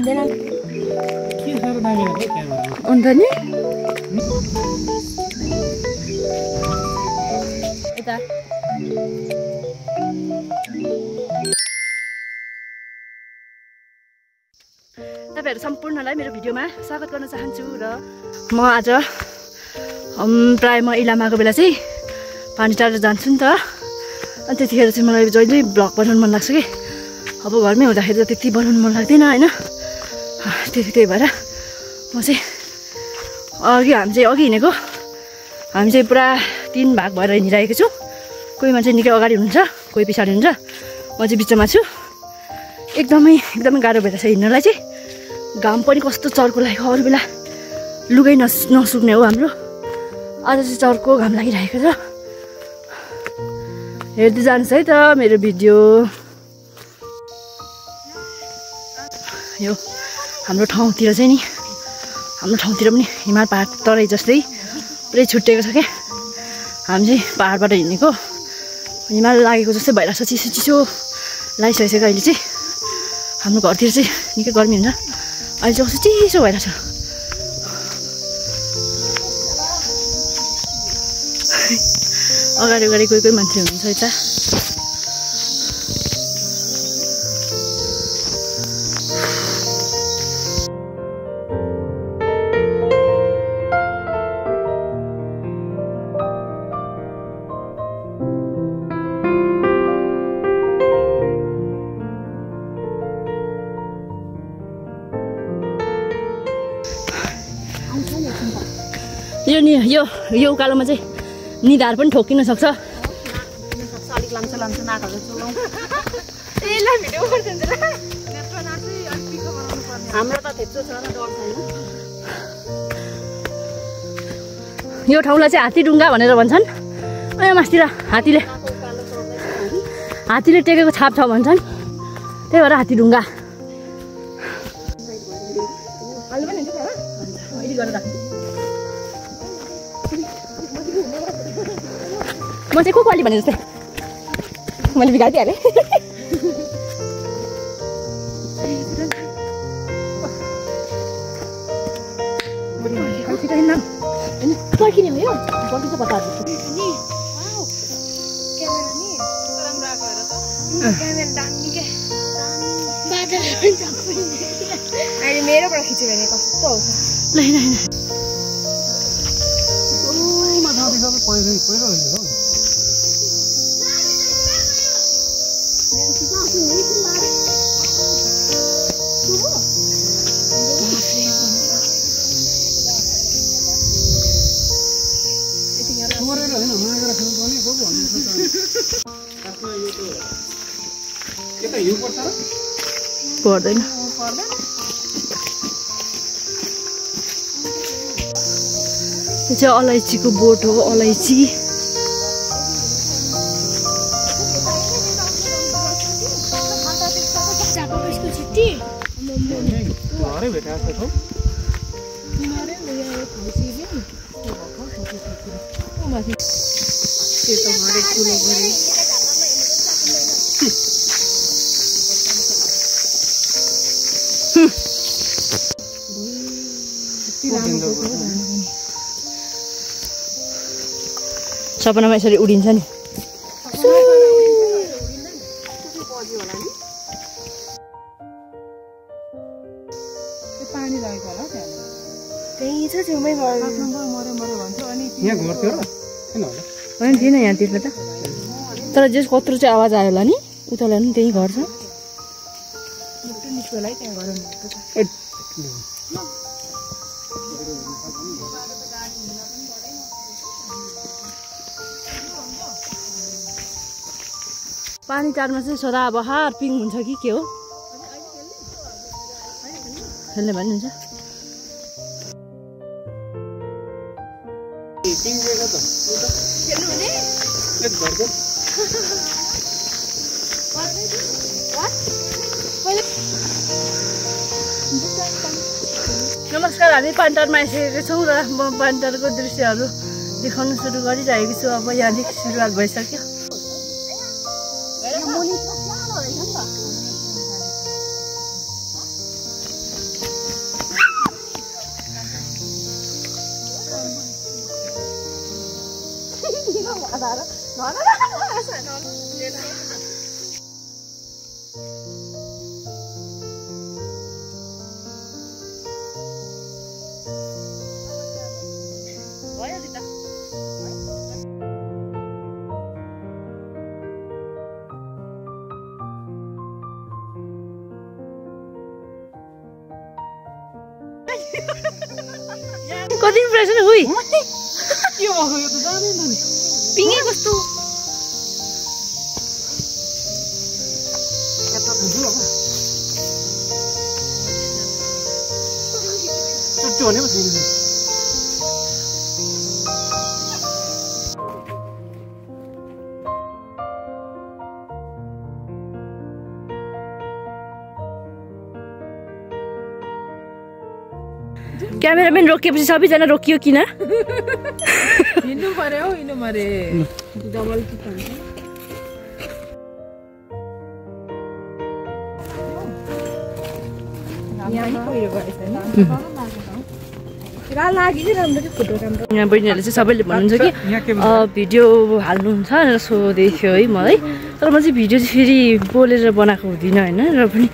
घुम्दैन के साह्रो दामी हो क्यामेरा अन्त नि यता तपाईहरु सम्पूर्णलाई मेरो भिडियोमा स्वागत गर्न चाहन्छु र म आज प्राय म इलामाको बेला चाहिँ पानी टाढो जान्छु नि त अनि त्यतिखेर चाहिँ मलाई जहिले भ्लग बनाउनु मन लाग्छ कि अब घरमै हुँदाखेरि त त्यति बनाउनु मन लाग्दैन हैन त्यही भएर म चाहिँ हामी चाहिँ अघि हिँडेको हामी चाहिँ पुरा 3 भाग भएर हिँडिरहेको छु कोही मान्छे निकै अगाडि हुनुहुन्छ कोही पछाडि हुन्छ म चाहिँ बिचमा छु एकदमै गाह्रो भइरहेछ हिँड्नलाई चाहिँ घाम पनि कस्तो चर्को लागेको अरू बेला लुगै नसुक्ने हो हाम्रो आज चाहिँ चर्को घाम लागिरहेको छ हेर्दै जानुहोस् है त मेरो भिडियो यो हाम्रो ठाउँतिर चाहिँ नि हाम्रो ठाउँतिर पनि हिमाल पहाड तराई जस्तै पुरै छुट्टिएको छ क्या हामी चाहिँ पहाडबाट हिँडेको हिमाल लागेको जस्तै भइरहेछ चिसो लागिसकेको अहिले चाहिँ हाम्रो घरतिर चाहिँ निकै गर्मी हुन्छ अहिले चाहिँ कस्तो चिसो भइरहेछ अगाडि कोही मान्छे हुनुहुन्छ यता यो नि यो उकालोमा चाहिँ निधार पनि ठोकिन सक्छ अलिक लाम्छ नाकहरू चलाउँ यसलाई भिडियो गर्दिन्छ ल हाम्रो त त्यत्रो छ र डर छैन यो ठाउँलाई चाहिँ हात्तीढुङ्गा भनेर भन्छन् यहाँ मास्तिर हात्तीले टेकेको छाप छ भन्छन् त्यही भएर हात्तीढुङ्गा म चाहिँ को अलि भने जस्तै मैले बिगारिदिहालेँ पर्खिने हो यो पर्खिन्छ पत्ता अहिले मेरोबाट खिच्यो भने कस्तो आउँछ ल पर्दैन यो चाहिँ अलैँचीको बोट हो अलैँची सपनामा यसरी उडिन्छ नि पानी रहेको होला त्यही छ छेउमै घर भन्छ अनि यहाँ घर थियो र किन होला होइन थिएन यहाँतिर त तर जस कत्रो चाहिँ आवाज आयो होला नि उतालाई पनि त्यही घर छ पानी टारमा चाहिँ सदाबहार पिङ हुन्छ कि के हो खेल्ने भन्नुहुन्छ नमस्कार हामी पान्टारमा आइसकेका छौँ र म पान्टारको दृश्यहरू देखाउन सुरु गरिरहेको छु अब यहाँदेखि सुरुवात भइसक्यो कति इम्प्रेसन हुई के भएको यो त जाँदैन नि पिङे कस्तो चुट्टी भने पो छैन क्यामेराम्यान रोकिएपछि सबैजना रोकियो किन हिँड्नु पर्यो हौ हिँड्नु पर्यो डबल यहाँ बहिनीहरूले चाहिँ सबैले भन्नुहुन्छ कि भिडियो हाल्नुहुन्छ र सोधेको थियो है मलाई तर म चाहिँ भिडियो चाहिँ फेरि बोलेर बनाएको हुँदिनँ होइन र पनि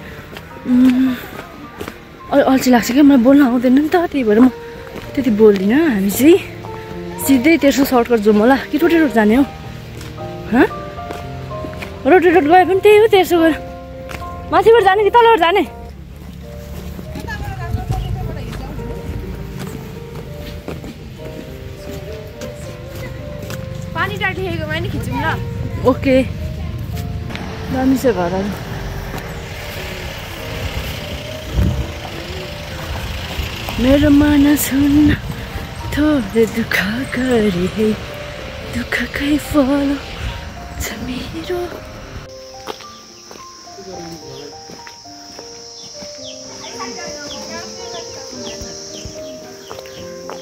अल्छी लाग्छ क्या मलाई बोल्न आउँदैन नि त त्यही भएर म त्यति बोल्दिनँ हामी चाहिँ सिधै तेर्सो सर्टकट जाउँ होला कि रोटी रोड जाने हो रोटी रोड गए पनि त्यही हो तेर्सो गएर माथिबाट जाने कि तलबाट जाने पानी टाटिखेकोमा नि खिचौँ ल ओके दामी छ घरहरू मेरो मन सुन्न थोरै दुःख गरे है दुःखकै फल छ मेरो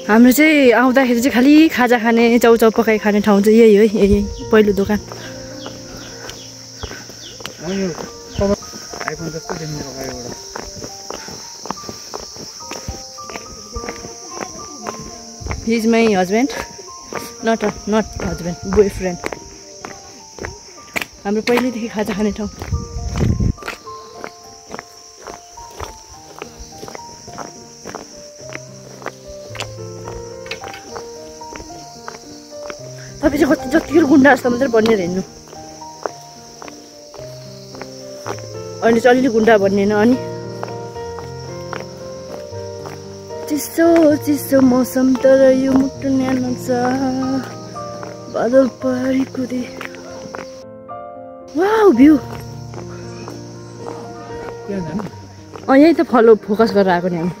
हाम्रो चाहिँ आउँदाखेरि चाहिँ खालि खाजा खाने चाउचाउ पकाइ खाने ठाउँ चाहिँ यही हो यही पहिलो दोकान आइफोन जस्तो देख्ने अगाडिबाट He is my husband, not husband, boyfriend. हाम्रो पहिल्यैदेखि खाजा खाने ठाउँ तपाईँ चाहिँ कति जतिखेर गुन्डा जस्तो मात्रै बनिएर हिँड्नु अहिले चाहिँ अलिअलि गुन्डा बनिएन अनि चिसो चिसो मौसम तर यो मुटु न्यानो छ बादल परी कुदे वाउ भ्यू यही त फलो फोकस गरेर आएको नि हामी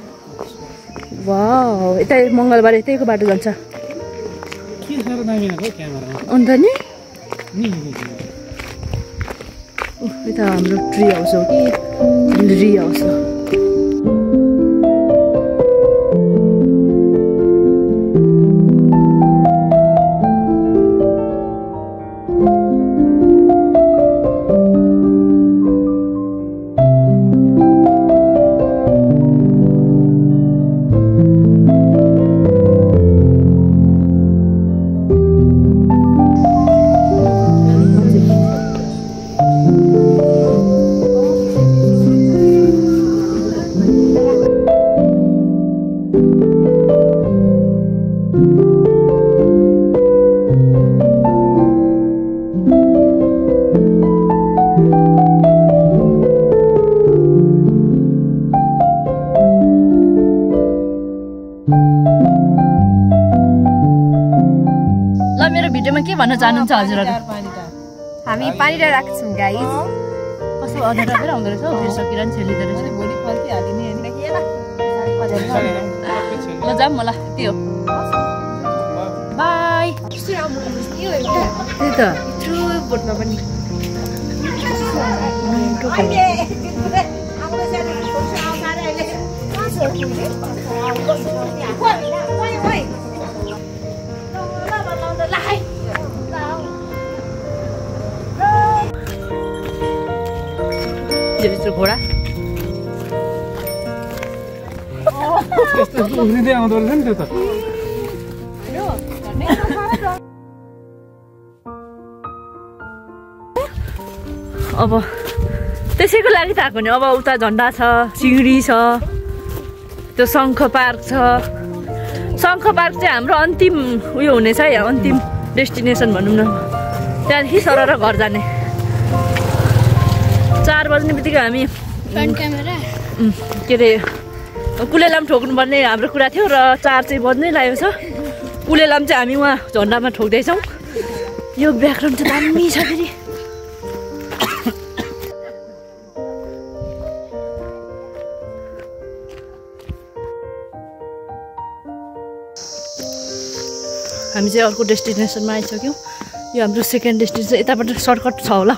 वाउ यतै मङ्गलबार यतैको बाटो जान्छ के साह्रो दामी हो क्यामेरा अन्त नि यता हाम्रो ट्री हाउस हो कि ट्री हाउस हो भिडियोमा के भन्न चाहनुहुन्छ हजुरहरु हामी पानी राखेको छौं गाइस कस्तो अधेरा भएर आउँदो रहेछ फेरि सकिरन छेलिँदो रहेछ भोलि फल्की हालिने हैन के ल जाम होला त्यो बाइ त्यही त ट्रु बोट्न पनि घोडा उफ्रिँदै आउँदो रहेछ नि त्यो त अब त्यसैको लागि त आएको नि। अब उता झन्डा छ, सिँगडी छ, त्यो शङ्ख पार्क छ। शङ्ख पार्क चाहिँ हाम्रो अन्तिम उयो हुनेछ है, अन्तिम डेस्टिनेसन भनौँ न। त्यहाँदेखि सरर घर जाने। 4 बज्ने बित्तिकै हामी के अरे कुलेलाम ठोक्नुपर्ने हाम्रो कुरा थियो र 4 चाहिँ बज्नै लागेको छ। कुलेलाम चाहिँ हामी उहाँ झन्डामा ठोक्दैछौँ। यो ब्याकग्राउन्ड चाहिँ दामी छ फेरि। हामी चाहिँ अर्को डेस्टिनेसनमा आइसक्यौँ। यो हाम्रो सेकेन्ड डेस्टिनेसन। यताबाट सर्टकट छ होला।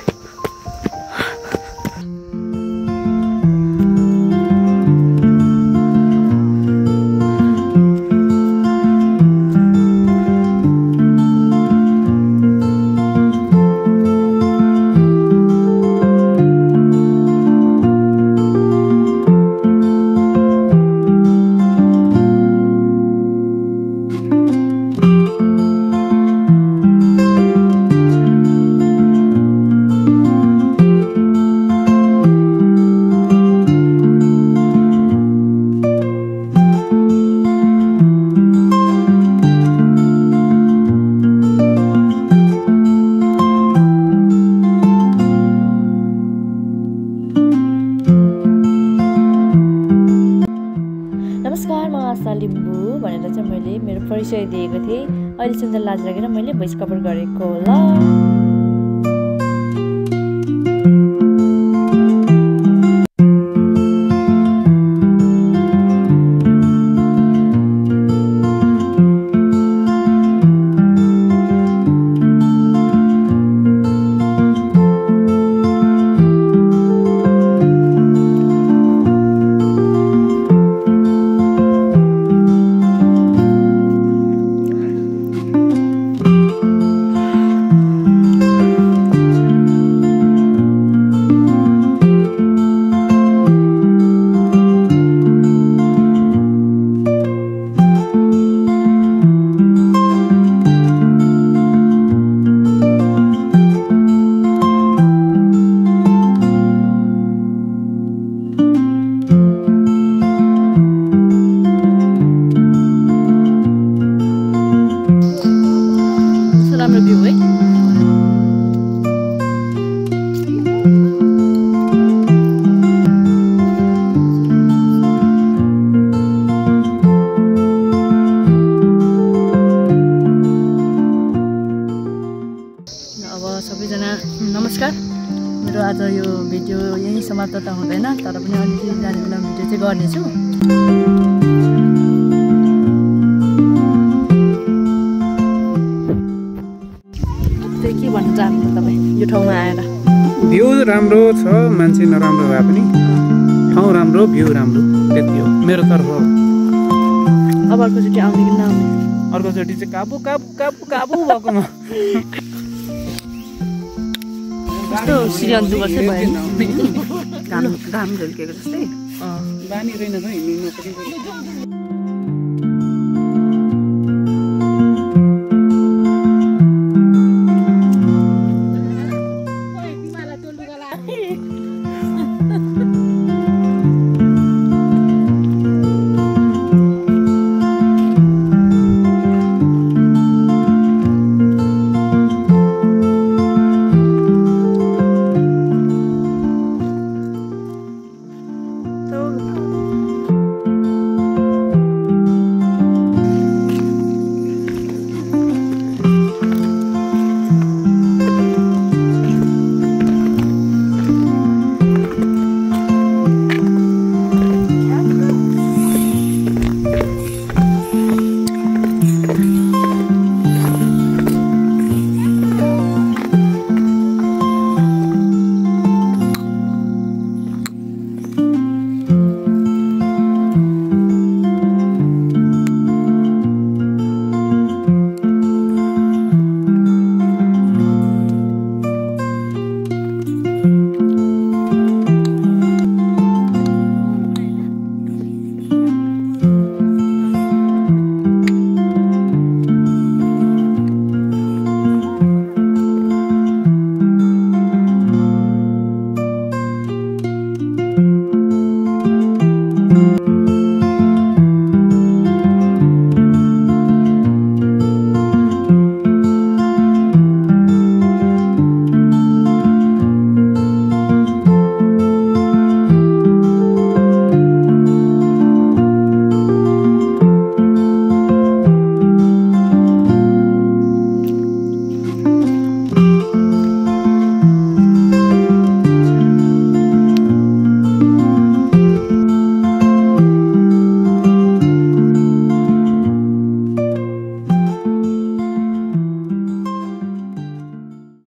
नमस्कार, म आशा लिम्बू भनेर चाहिँ मैले मेरो परिचय दिएको थिएँ। अहिले सुन्दा लाज लागेर मैले भोइस कभर गरेको होला। नमस्कार, मेरो आज यो भिडियो यही समाप्त त हुँदैन, तर पनि अलिकति जाने बेला भिडियो चाहिँ गर्नेछु। त्यही के भन्न चाहनुहुन्छ तपाईँ यो ठाउँमा आएर? भ्यू राम्रो छ, मान्छे नराम्रो भए पनि ठाउँ राम्रो, भ्यू राम्रो, त्यति हो मेरो तर्फ। अब अर्कोचोटि आउने कि नआउने? अर्कोचोटि चाहिँ काबु काबु काबु काबु भएको म कस्तो सिरियन दुवर्षै भयो घाम झुल्केको जस्तै बानी रहेन त हिँड्नु पनि।